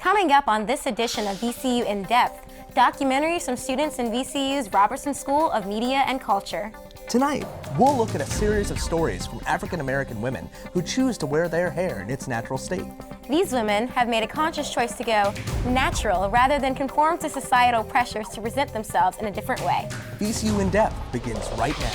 Coming up on this edition of VCU In Depth, documentaries from students in VCU's Robertson School of Media and Culture. Tonight, we'll look at a series of stories from African American women who choose to wear their hair in its natural state. These women have made a conscious choice to go natural rather than conform to societal pressures to present themselves in a different way. VCU In Depth begins right now.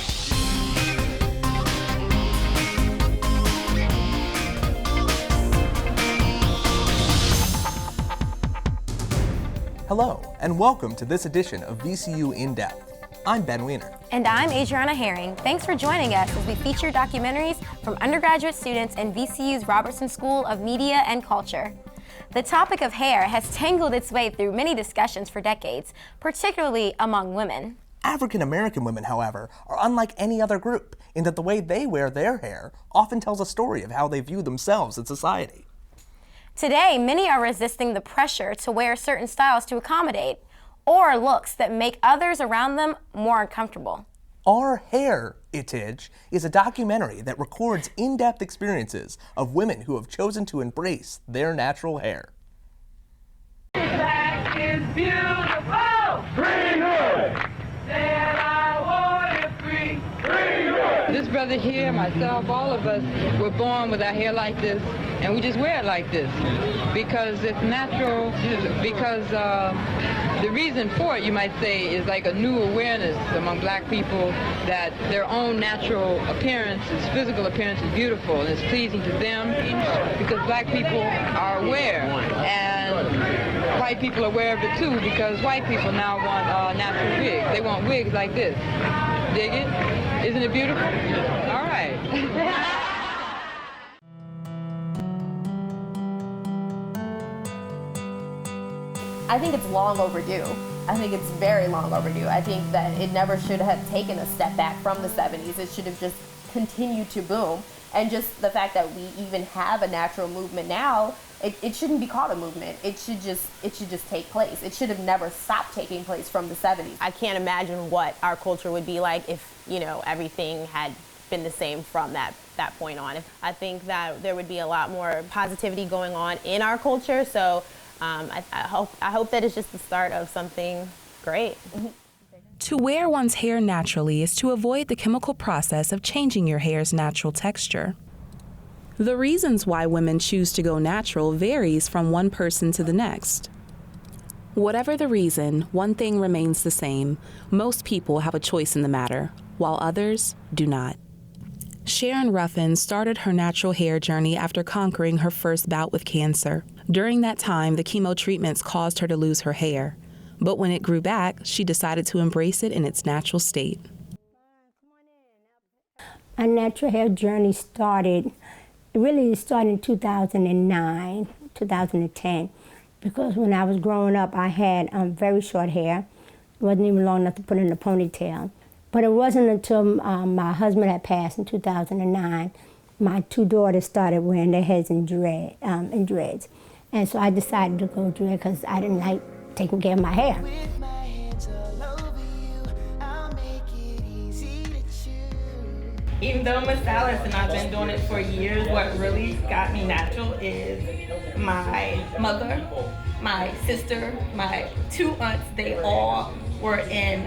Hello, and welcome to this edition of VCU In Depth. I'm Ben Wiener. And I'm Adriana Herring. Thanks for joining us as we feature documentaries from undergraduate students in VCU's Robertson School of Media and Culture. The topic of hair has tangled its way through many discussions for decades, particularly among women. African American women, however, are unlike any other group in that the way they wear their hair often tells a story of how they view themselves in society. Today, many are resisting the pressure to wear certain styles to accommodate, or looks that make others around them more uncomfortable. Our Hair Itage is a documentary that records in-depth experiences of women who have chosen to embrace their natural hair. Black is beautiful! Free hood! Said I want it free! Free hood! This brother here, myself, all of us were born with our hair like this, and we just wear it like this because it's natural, because the reason for it, you might say, is like a new awareness among black people that their own natural appearance, physical appearance is beautiful and it's pleasing to them because black people are aware, and white people are aware of it too because white people now want natural wigs. They want wigs like this. Dig it? Isn't it beautiful? All right. I think it's long overdue. I think it's very long overdue. I think that it never should have taken a step back from the 70s. It should have just continued to boom. And just the fact that we even have a natural movement now, it shouldn't be called a movement. It should just take place. It should have never stopped taking place from the 70s. I can't imagine what our culture would be like if, everything had been the same from that point on. I think that there would be a lot more positivity going on in our culture. So I hope that it's just the start of something great. To wear one's hair naturally is to avoid the chemical process of changing your hair's natural texture. The reasons why women choose to go natural varies from one person to the next. Whatever the reason, one thing remains the same. Most people have a choice in the matter, while others do not. Sharon Ruffin started her natural hair journey after conquering her first bout with cancer. During that time, the chemo treatments caused her to lose her hair. But when it grew back, she decided to embrace it in its natural state. My natural hair journey started in 2009, 2010, because when I was growing up, I had very short hair. It wasn't even long enough to put in a ponytail. But it wasn't until my husband had passed in 2009, my two daughters started wearing their heads in dreads. And so I decided to go dread because I didn't like taking care of my hair. Even though I'm a stylist and I've been doing it for years, what really got me natural is my mother, my sister, my two aunts. They all were in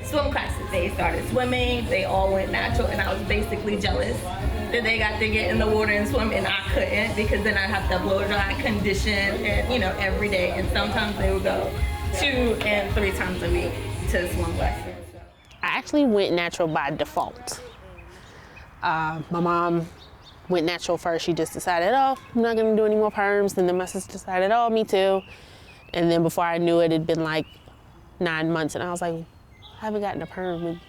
swim classes. They started swimming, they all went natural, and I was basically jealous that they got to get in the water and swim and I couldn't, because then I'd have to blow dry, condition, and every day. And sometimes they would go 2 and 3 times a week to swim lessons. I actually went natural by default. My mom went natural first. She just decided, I'm not gonna do any more perms. And then my sister decided, me too. And then before I knew it, it'd been like 9 months. And I was like, I haven't gotten a perm in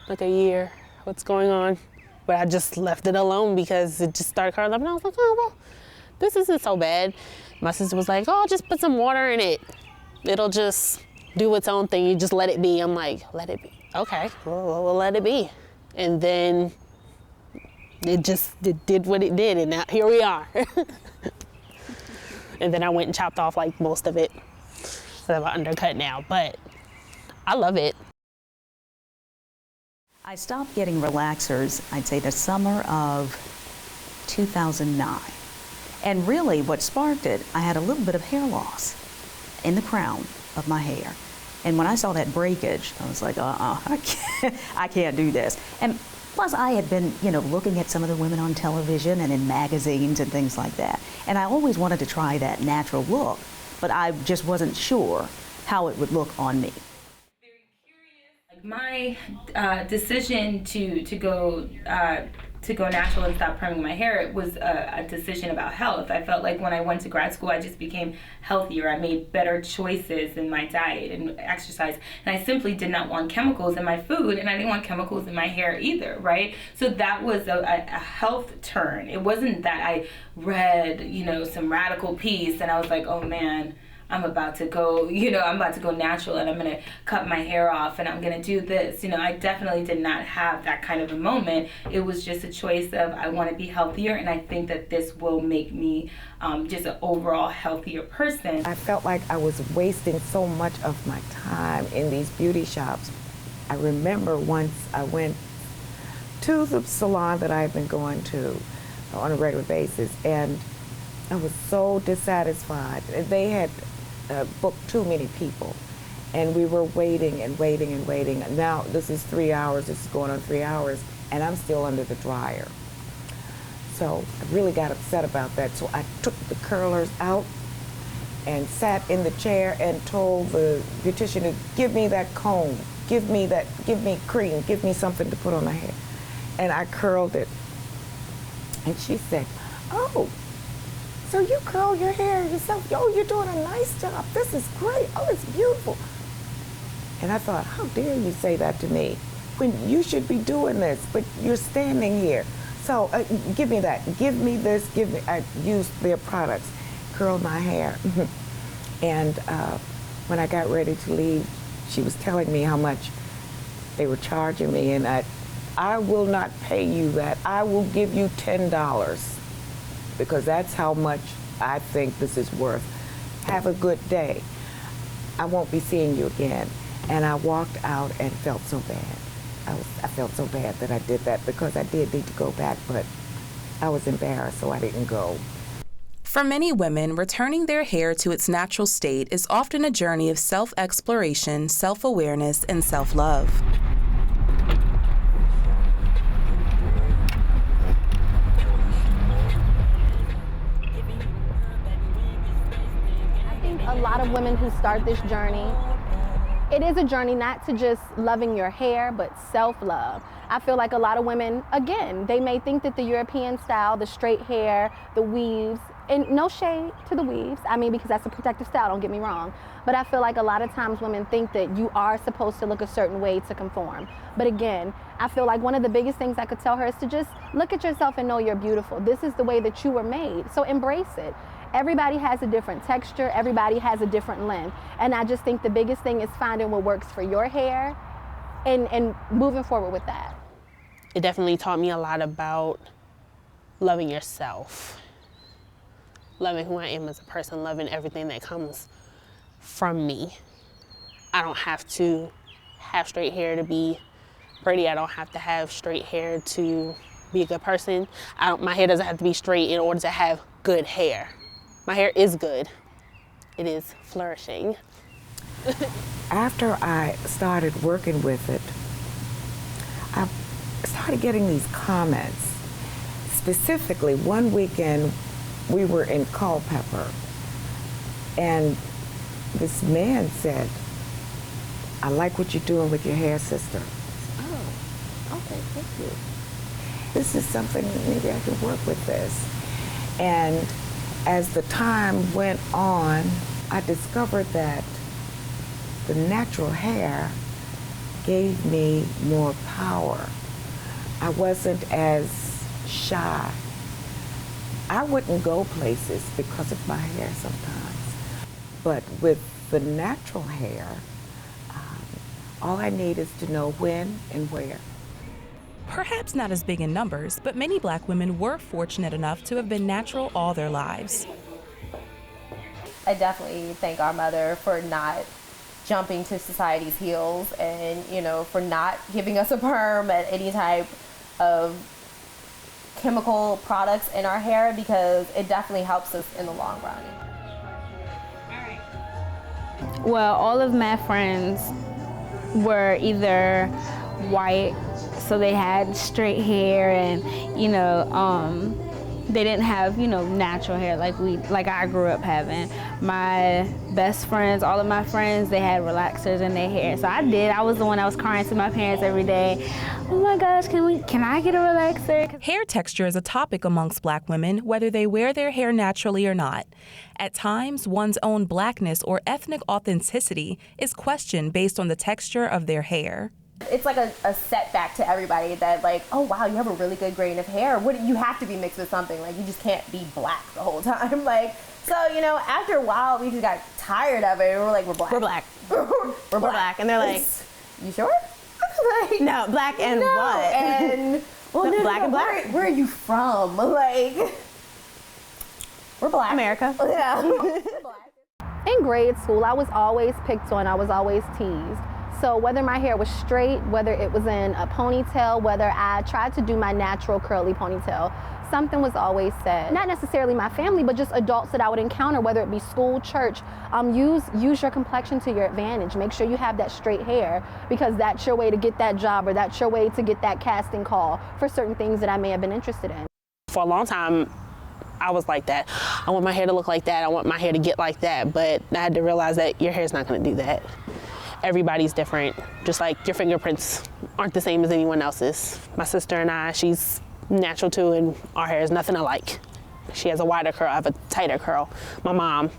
like a year. What's going on? But I just left it alone because it just started curling up. And I was like, this isn't so bad. My sister was like, just put some water in it. It'll just do its own thing. You just let it be. I'm like, let it be. Okay, we'll let it be. And then it did what it did, and now here we are. And then I went and chopped off like most of it. So I have an undercut now, but I love it. I stopped getting relaxers, I'd say the summer of 2009. And really what sparked it, I had a little bit of hair loss in the crown of my hair. And when I saw that breakage, I was like, I can't do this. And plus I had been, looking at some of the women on television and in magazines and things like that. And I always wanted to try that natural look, but I just wasn't sure how it would look on me. My decision to go natural and stop perming my hair was a decision about health. I felt like when I went to grad school, I just became healthier. I made better choices in my diet and exercise, and I simply did not want chemicals in my food, and I didn't want chemicals in my hair either, right? So that was a health turn. It wasn't that I read, some radical piece and I was like, oh man, I'm about to go natural and I'm going to cut my hair off and I'm going to do this. I definitely did not have that kind of a moment. It was just a choice of I want to be healthier, and I think that this will make me just an overall healthier person. I felt like I was wasting so much of my time in these beauty shops. I remember once I went to the salon that I had been going to on a regular basis, and I was so dissatisfied. They had booked too many people, and we were waiting and waiting and waiting. Now this is 3 hours, this is going on 3 hours, and I'm still under the dryer. So I really got upset about that. So I took the curlers out and sat in the chair and told the beautician to give me that comb, give me cream, give me something to put on my hair. And I curled it. And she said, oh, so you curl your hair yourself? Oh, you're doing a nice job. This is great. Oh, it's beautiful. And I thought, how dare you say that to me when you should be doing this, but you're standing here. So give me that. Give me this. I used their products, curled my hair. And when I got ready to leave, she was telling me how much they were charging me, and I will not pay you that. I will give you $10. Because that's how much I think this is worth. Have a good day. I won't be seeing you again. And I walked out and felt so bad. I felt so bad that I did that, because I did need to go back, but I was embarrassed, so I didn't go. For many women, returning their hair to its natural state is often a journey of self-exploration, self-awareness, and self-love. A lot of women who start this journey, it is a journey not to just loving your hair, but self-love. I feel like a lot of women, again, they may think that the European style, the straight hair, the weaves, and no shade to the weaves, because that's a protective style, don't get me wrong, but I feel like a lot of times women think that you are supposed to look a certain way to conform. But again, I feel like one of the biggest things I could tell her is to just look at yourself and know you're beautiful. This is the way that you were made, so embrace it. Everybody has a different texture, everybody has a different length, and I just think the biggest thing is finding what works for your hair and moving forward with that. It definitely taught me a lot about loving yourself, loving who I am as a person, loving everything that comes from me. I don't have to have straight hair to be pretty. I don't have to have straight hair to be a good person. My hair doesn't have to be straight in order to have good hair. My hair is good. It is flourishing. After I started working with it, I started getting these comments. Specifically, one weekend we were in Culpeper, and this man said, I like what you're doing with your hair, sister. Oh, okay, thank you. This is something, maybe I can work with this. And as the time went on, I discovered that the natural hair gave me more power. I wasn't as shy. I wouldn't go places because of my hair sometimes. But with the natural hair, all I need is to know when and where. Perhaps not as big in numbers, but many Black women were fortunate enough to have been natural all their lives. I definitely thank our mother for not jumping to society's heels and, for not giving us a perm at any type of chemical products in our hair because it definitely helps us in the long run. Well, all of my friends were either white, so they had straight hair, and they didn't have natural hair like I grew up having. My best friends, all of my friends, they had relaxers in their hair. So I was the one that was crying to my parents every day. Oh my gosh, can I get a relaxer? Hair texture is a topic amongst Black women, whether they wear their hair naturally or not. At times, one's own Blackness or ethnic authenticity is questioned based on the texture of their hair. It's like a setback to everybody that like, oh wow, you have a really good grain of hair. You have to be mixed with something. Like, you just can't be black the whole time. Like, so, after a while, we just got tired of it. And we're like, we're black. We're black. We're black. And they're like, you sure? Like, no, black and no. what? And well, black and black. Where are you from? Like, we're black. America. Yeah. In grade school, I was always picked on. I was always teased. So whether my hair was straight, whether it was in a ponytail, whether I tried to do my natural curly ponytail, something was always said. Not necessarily my family, but just adults that I would encounter, whether it be school, church. Use your complexion to your advantage. Make sure you have that straight hair, because that's your way to get that job, or that's your way to get that casting call for certain things that I may have been interested in. For a long time, I was like that. I want my hair to look like that. I want my hair to get like that. But I had to realize that your hair's not going to do that. Everybody's different, just like your fingerprints aren't the same as anyone else's. My sister and I, she's natural too, and our hair is nothing alike. She has a wider curl, I have a tighter curl. My mom,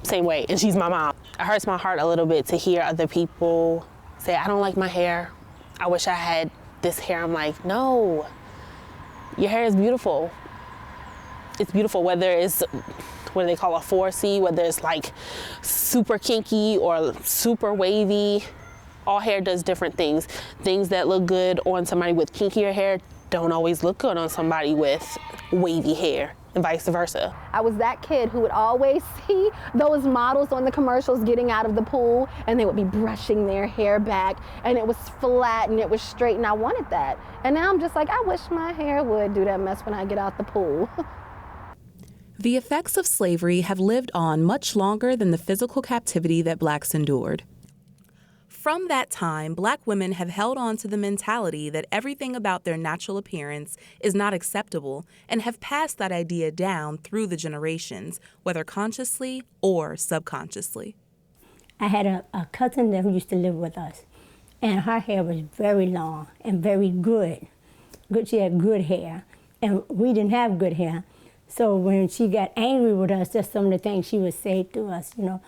same way, and she's my mom. It hurts my heart a little bit to hear other people say, I don't like my hair. I wish I had this hair. I'm like, no, your hair is beautiful. It's beautiful, whether it's what do they call a 4C, whether it's like super kinky or super wavy. All hair does different things. Things that look good on somebody with kinkier hair don't always look good on somebody with wavy hair, and vice versa. I was that kid who would always see those models on the commercials getting out of the pool, and they would be brushing their hair back, and it was flat and it was straight, and I wanted that. And now I'm just like, I wish my hair would do that mess when I get out the pool. The effects of slavery have lived on much longer than the physical captivity that Blacks endured. From that time, Black women have held on to the mentality that everything about their natural appearance is not acceptable, and have passed that idea down through the generations, whether consciously or subconsciously. I had a cousin that used to live with us, and her hair was very long and very good. She had good hair, and we didn't have good hair. So when she got angry with us, that's some of the things she would say to us, look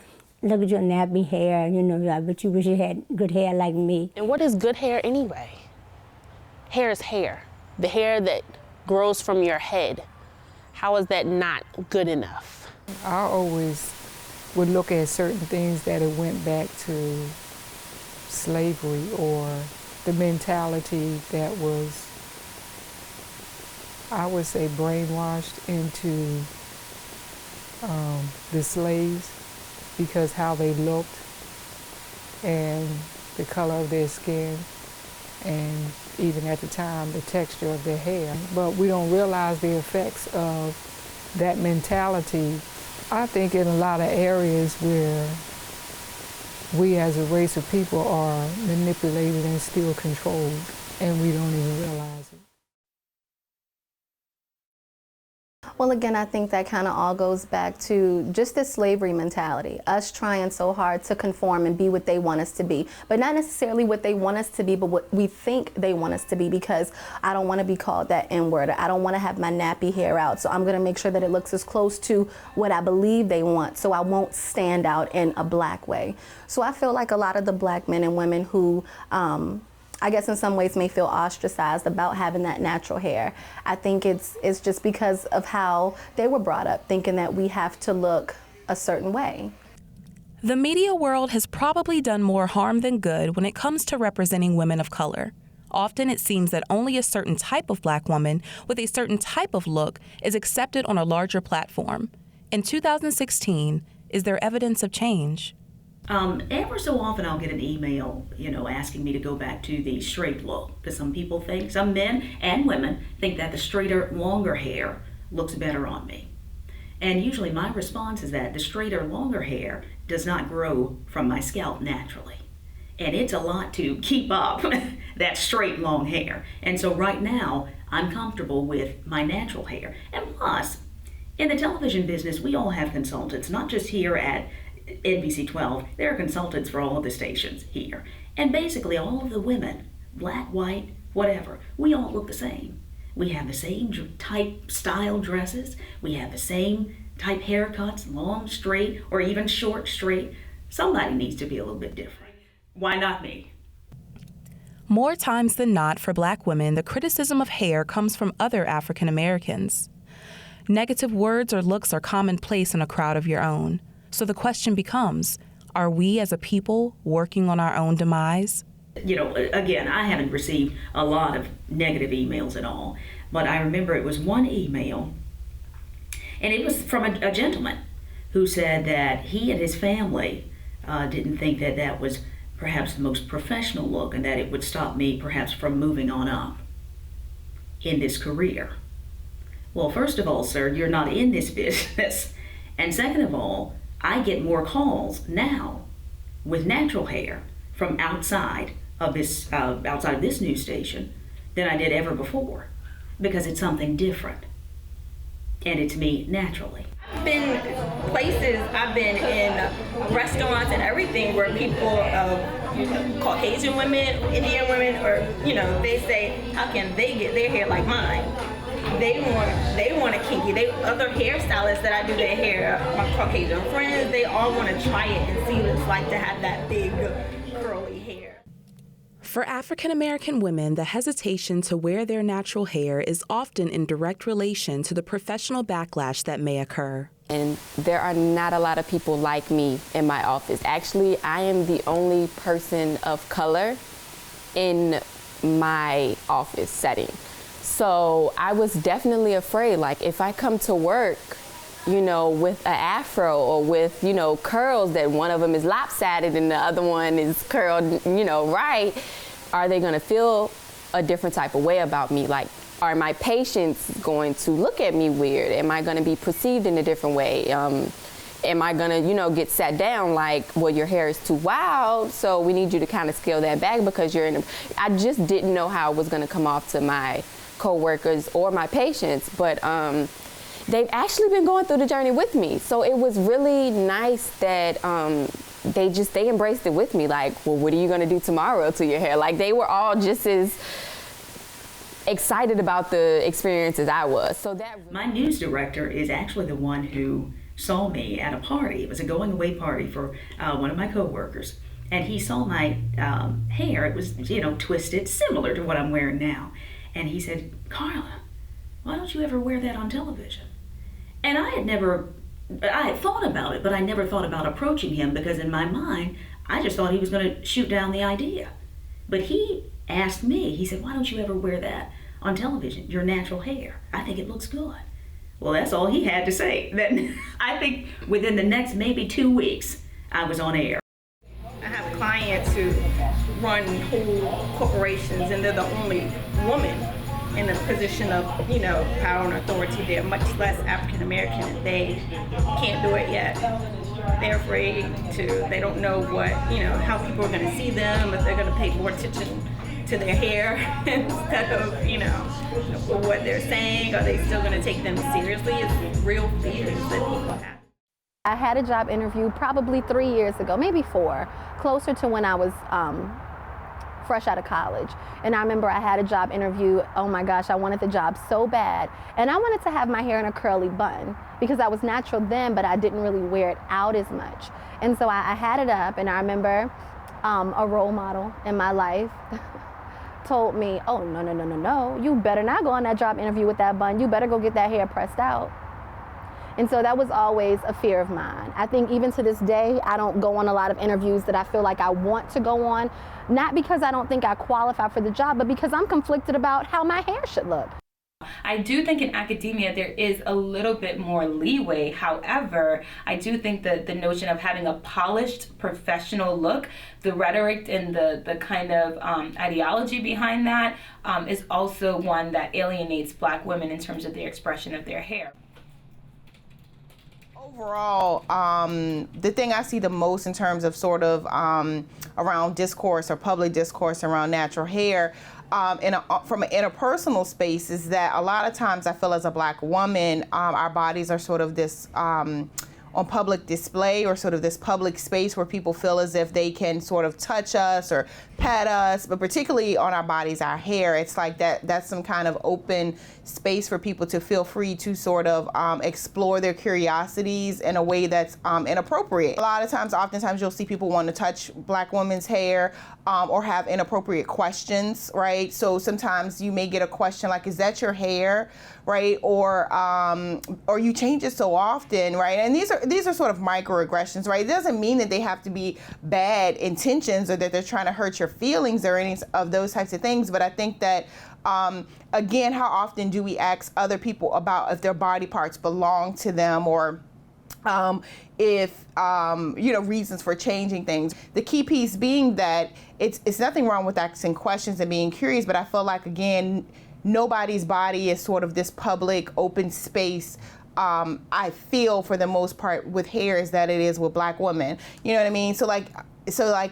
at your nappy hair, I bet you wish you had good hair like me. And what is good hair anyway? Hair is hair. The hair that grows from your head. How is that not good enough? I always would look at certain things that it went back to slavery, or the mentality that was, I would say, brainwashed into the slaves, because how they looked and the color of their skin, and even at the time, the texture of their hair. But we don't realize the effects of that mentality. I think in a lot of areas where we as a race of people are manipulated and still controlled, and we don't even realize it. Well, again, I think that kind of all goes back to just this slavery mentality, us trying so hard to conform and be what they want us to be, but not necessarily what they want us to be, but what we think they want us to be, because I don't want to be called that N-word. I don't want to have my nappy hair out, so I'm going to make sure that it looks as close to what I believe they want, so I won't stand out in a Black way. So I feel like a lot of the Black men and women who I guess in some ways may feel ostracized about having that natural hair, I think it's just because of how they were brought up, thinking that we have to look a certain way. The media world has probably done more harm than good when it comes to representing women of color. Often it seems that only a certain type of Black woman with a certain type of look is accepted on a larger platform. In 2016, is there evidence of change? Ever so often I'll get an email, asking me to go back to the straight look, because some people think, some men and women think that the straighter, longer hair looks better on me. And usually my response is that the straighter, longer hair does not grow from my scalp naturally. And it's a lot to keep up that straight, long hair. And so right now, I'm comfortable with my natural hair. And plus, in the television business, we all have consultants, not just here at NBC 12, there are consultants for all of the stations here. And basically all of the women, black, white, whatever, we all look the same. We have the same type style dresses, we have the same type haircuts, long, straight, or even short, straight. Somebody needs to be a little bit different. Why not me? More times than not, for Black women, the criticism of hair comes from other African Americans. Negative words or looks are commonplace in a crowd of your own. So the question becomes, are we as a people working on our own demise? Again, I haven't received a lot of negative emails at all, but I remember it was one email, and it was from a gentleman who said that he and his family didn't think that that was perhaps the most professional look, and that it would stop me perhaps from moving on up in this career. Well, first of all, sir, you're not in this business. And second of all, I get more calls now with natural hair from outside of this news station than I did ever before, because it's something different, and it's me naturally. I've been places, I've been in restaurants and everything where people, Caucasian women, Indian women, or they say, how can they get their hair like mine? They want a kinky. Other hairstylists that I do their hair, my Caucasian friends, they all want to try it and see what it's like to have that big curly hair. For African American women, the hesitation to wear their natural hair is often in direct relation to the professional backlash that may occur. And there are not a lot of people like me in my office. Actually, I am the only person of color in my office setting. So I was definitely afraid, like if I come to work, with an afro or with, curls, that one of them is lopsided and the other one is curled, right, are they gonna feel a different type of way about me? Like, are my patients going to look at me weird? Am I gonna be perceived in a different way? Am I gonna, get sat down like, well, your hair is too wild, so we need you to kind of scale that back because you're I just didn't know how it was gonna come off to my co-workers or my patients, but they've actually been going through the journey with me. So it was really nice that they embraced it with me. Like, well, what are you gonna do tomorrow to your hair? Like, they were all just as excited about the experience as I was. So that my news director is actually the one who saw me at a party. It was a going away party for one of my co-workers, and he saw my hair. It was twisted, similar to what I'm wearing now. And he said, Carla, why don't you ever wear that on television? And I had thought about it, but I never thought about approaching him, because in my mind, I just thought he was going to shoot down the idea. But he asked me, he said, why don't you ever wear that on television, your natural hair? I think it looks good. Well, that's all he had to say. Then I think within the next maybe 2 weeks, I was on air. I have clients who run whole corporations, and they're the only woman in a position of, power and authority. They're much less African American. They can't do it yet. They're afraid to. They don't know what, how people are going to see them, if they're going to pay more attention to their hair instead of, what they're saying. Are they still going to take them seriously? It's real fears that people have. I had a job interview probably 3 years ago, maybe 4, closer to when I was fresh out of college. And I remember I had a job interview. Oh my gosh, I wanted the job so bad. And I wanted to have my hair in a curly bun because I was natural then, but I didn't really wear it out as much. And so I had it up, and I remember a role model in my life told me, oh, no, you better not go on that job interview with that bun. You better go get that hair pressed out. And so that was always a fear of mine. I think even to this day, I don't go on a lot of interviews that I feel like I want to go on, not because I don't think I qualify for the job, but because I'm conflicted about how my hair should look. I do think in academia there is a little bit more leeway. However, I do think that the notion of having a polished professional look, the rhetoric and the kind of ideology behind that is also one that alienates Black women in terms of the expression of their hair. Overall, the thing I see the most in terms of sort of around discourse or public discourse around natural hair from an interpersonal space is that a lot of times I feel as a Black woman, our bodies are sort of this on public display or sort of this public space where people feel as if they can sort of touch us or pet us, but particularly on our bodies, our hair, it's like that's some kind of open space for people to feel free to sort of explore their curiosities in a way that's inappropriate. A lot of times, oftentimes you'll see people want to touch Black women's hair or have inappropriate questions, right? So sometimes you may get a question like, is that your hair, right? Or you change it so often, right? And these are sort of microaggressions, right? It doesn't mean that they have to be bad intentions or that they're trying to hurt your feelings or any of those types of things. But I think that, again, how often do we ask other people about if their body parts belong to them or if reasons for changing things. The key piece being that it's nothing wrong with asking questions and being curious, but I feel like, again, nobody's body is sort of this public open space. I feel for the most part with hair is that it is with Black women. You know what I mean? So like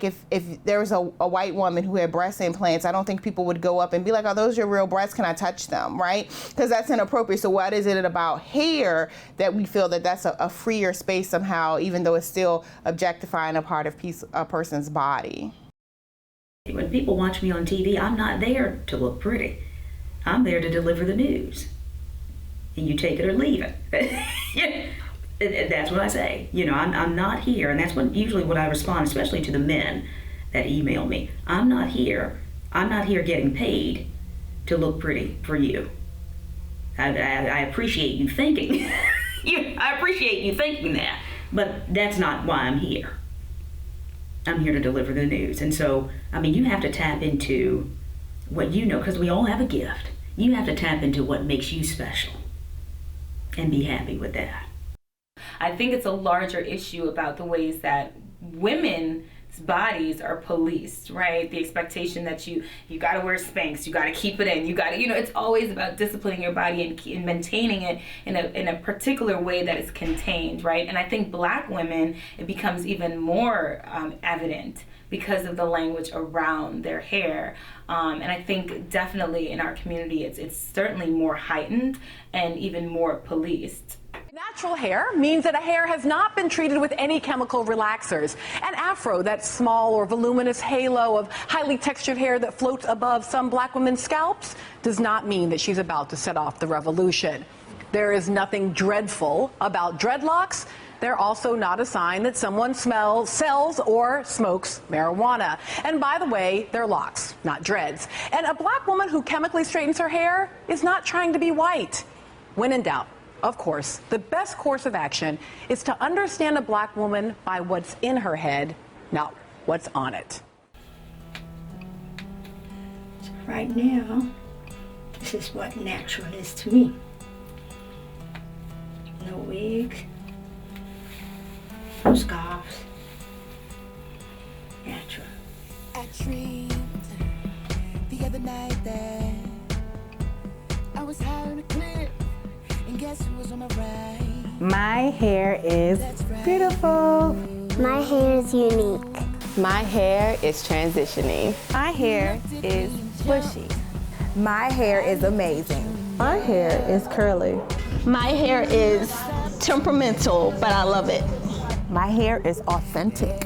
if there was a white woman who had breast implants, I don't think people would go up and be like, "Are those your real breasts? Can I touch them?" Right? Because that's inappropriate. So what is it about hair that we feel that that's a freer space somehow, even though it's still objectifying a part of a person's body? When people watch me on TV, I'm not there to look pretty. I'm there to deliver the news. And you take it or leave it. That's what I say. I'm not here, and that's usually what I respond, especially to the men that email me. I'm not here getting paid to look pretty for you. I appreciate you thinking. I appreciate you thinking that, but that's not why I'm here. I'm here to deliver the news. And so, you have to tap into what you know, because we all have a gift. You have to tap into what makes you special and be happy with that. I think it's a larger issue about the ways that women's bodies are policed, right? The expectation that you got to wear Spanx, you got to keep it in, you got to, it's always about disciplining your body and maintaining it in a particular way that is contained, right? And I think Black women, it becomes even more evident because of the language around their hair. And I think definitely in our community, it's certainly more heightened and even more policed. Natural hair means that a hair has not been treated with any chemical relaxers. An afro, that small or voluminous halo of highly textured hair that floats above some Black women's scalps, does not mean that she's about to set off the revolution. There is nothing dreadful about dreadlocks. They're also not a sign that someone sells or smokes marijuana. And by the way, they're locks, not dreads. And a Black woman who chemically straightens her hair is not trying to be white. When in doubt, of course, the best course of action is to understand a Black woman by what's in her head, not what's on it. So right now, this is what natural is to me. No wigs, no scarves, natural. I dreamed the other night that I was high on a cliff, and guess who was on my right? My hair is beautiful. My hair is unique. My hair is transitioning. My hair is bushy. My hair is amazing. My hair is curly. My hair is temperamental, but I love it. My hair is authentic.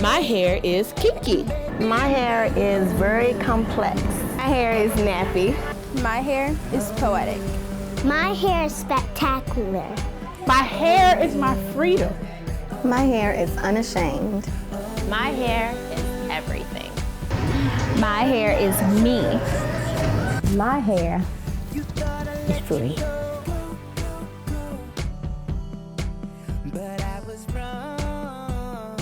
My hair is kinky. My hair is very complex. My hair is nappy. My hair is poetic. My hair is spectacular. My hair is my freedom. My hair is unashamed. My hair is everything. My hair is me. My hair is free. But I was wrong.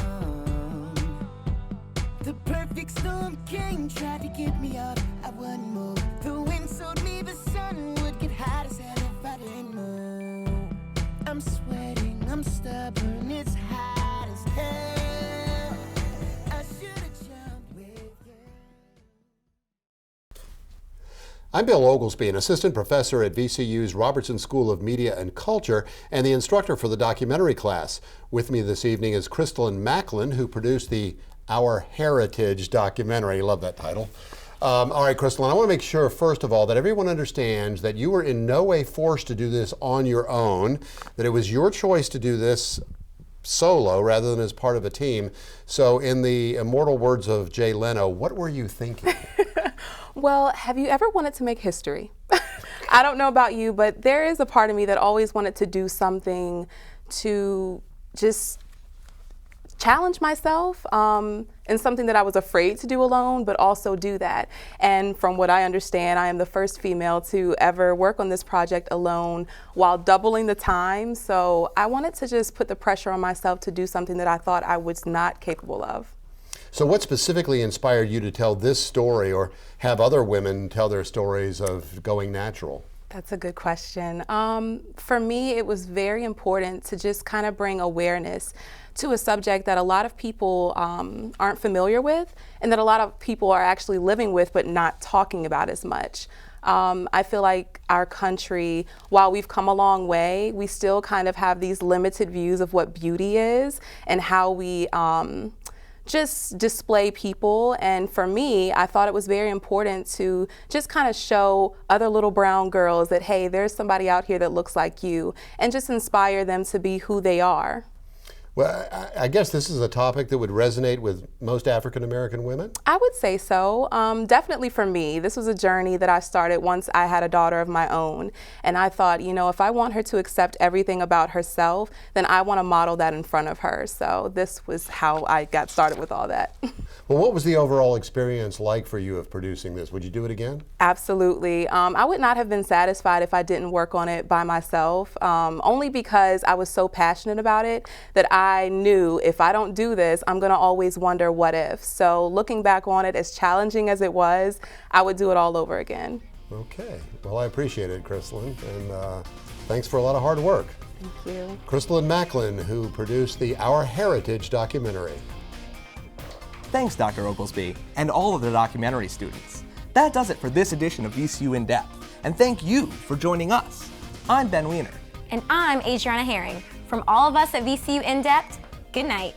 The perfect storm came, tried to get me up. I wouldn't move. The wind sold me the sun. stubborn, it's hot as hell. I should've jumped with you. I'm Bill Oglesby, an assistant professor at VCU's Robertson School of Media and Culture and the instructor for the documentary class. With me this evening is Crystalline Macklin, who produced the Our Heritage documentary. Love that title. All right, Crystalline, I want to make sure, first of all, that everyone understands that you were in no way forced to do this on your own, that it was your choice to do this solo rather than as part of a team. So in the immortal words of Jay Leno, what were you thinking? Well, have you ever wanted to make history? I don't know about you, but there is a part of me that always wanted to do something to just challenge myself and something that I was afraid to do alone, but also do that. And from what I understand, I am the first female to ever work on this project alone while doubling the time. So I wanted to just put the pressure on myself to do something that I thought I was not capable of. So what specifically inspired you to tell this story or have other women tell their stories of going natural? That's a good question. For me, it was very important to just kind of bring awareness to a subject that a lot of people aren't familiar with and that a lot of people are actually living with but not talking about as much. I feel like our country, while we've come a long way, we still kind of have these limited views of what beauty is and how we just display people. And for me, I thought it was very important to just kind of show other little brown girls that, hey, there's somebody out here that looks like you, and just inspire them to be who they are. Well, I guess this is a topic that would resonate with most African American women? I would say so. Definitely for me. This was a journey that I started once I had a daughter of my own. And I thought, you know, if I want her to accept everything about herself, then I want to model that in front of her. So this was how I got started with all that. Well, what was the overall experience like for you of producing this? Would you do it again? Absolutely. I would not have been satisfied if I didn't work on it by myself, only because I was so passionate about it that I knew if I don't do this, I'm going to always wonder what if. So looking back on it, as challenging as it was, I would do it all over again. Okay. Well, I appreciate it, Crystalline, and thanks for a lot of hard work. Thank you. Crystalline Macklin, who produced the Our Heritage documentary. Thanks, Dr. Oglesby, and all of the documentary students. That does it for this edition of VCU In Depth, and thank you for joining us. I'm Ben Wiener. And I'm Adriana Herring. From all of us at VCU In Depth, good night.